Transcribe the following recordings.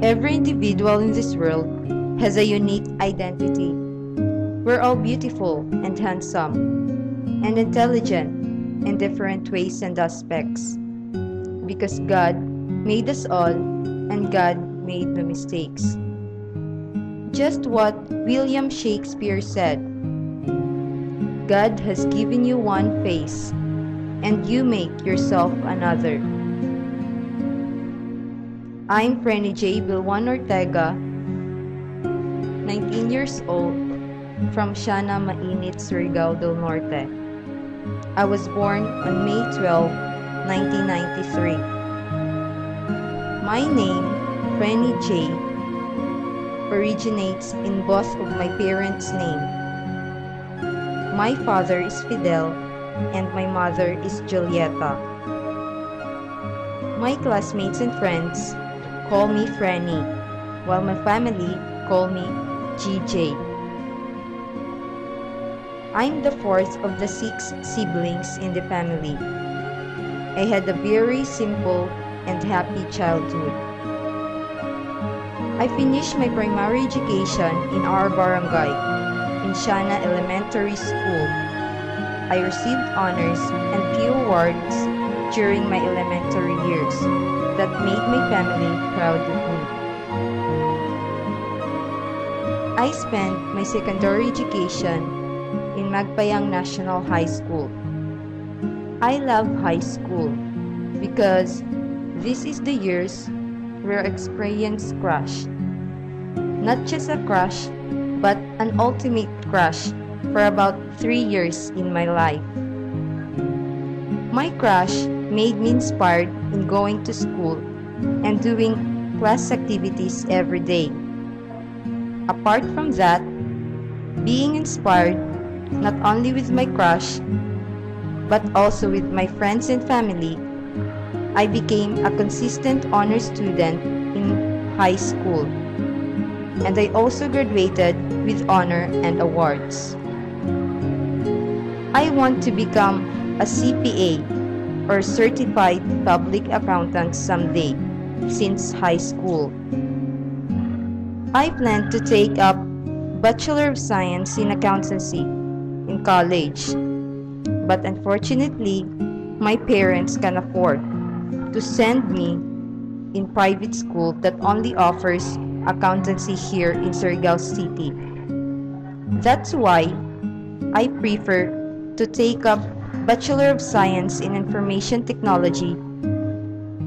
Every individual in this world has a unique identity. We're all beautiful and handsome and intelligent in different ways and aspects because God made us all and God made no mistakes. Just what William Shakespeare said, God has given you one face and you make yourself another. I'm Frenny J. Bilwan Ortega, 19 years old, from Siana Mainit, Surigao del Norte. I was born on May 12, 1993. My name, Frenny J., originates in both of my parents' name. My father is Fidel and my mother is Julieta. My classmates and friends call me Frenny, while my family call me GJ. I'm the fourth of the 6 siblings in the family. I had a very simple and happy childhood. I finished my primary education in our barangay, in Siana Elementary School. I received honors and few awards during my elementary years that made my family proud of me. I spent my secondary education in Magpayang National High School. I love high school because this is the years where I experienced crush. Not just a crush, but an ultimate crush for about 3 years in my life. My crush made me inspired in going to school and doing class activities every day. Apart from that, being inspired not only with my crush, but also with my friends and family, I became a consistent honor student in high school. And I also graduated with honor and awards. I want to become a CPA or Certified Public Accountant someday, since high school. I plan to take up Bachelor of Science in Accountancy in college, but unfortunately, my parents can afford to send me in private school that only offers accountancy here in Surigao City. That's why I prefer to take up Bachelor of Science in Information Technology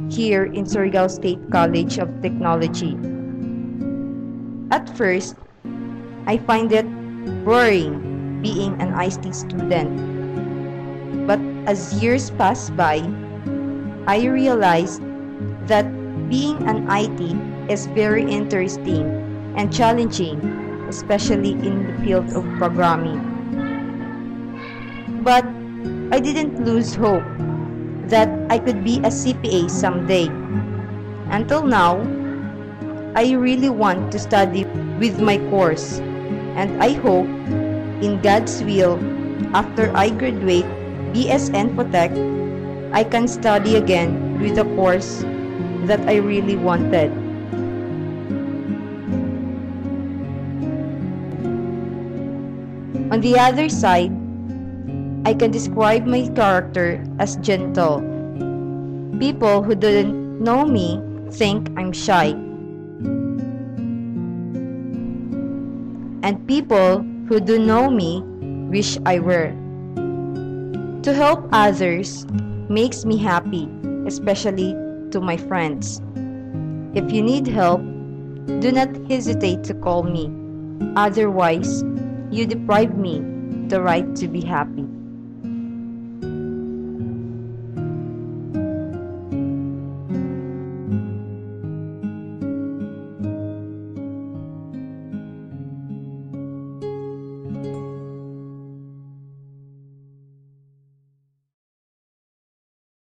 here in Surigao State College of Technology. At first, I find it boring being an IT student. But as years pass by, I realized that being an IT is very interesting and challenging, especially in the field of programming. But I didn't lose hope that I could be a CPA someday. Until now, I really want to study with my course, and I hope, in God's will, after I graduate BSN Infotech, I can study again with the course that I really wanted. On the other side, I can describe my character as gentle. People who didn't know me think I'm shy. And people who do know me wish I were. To help others makes me happy, especially to my friends. If you need help, do not hesitate to call me. Otherwise, you deprive me the right to be happy.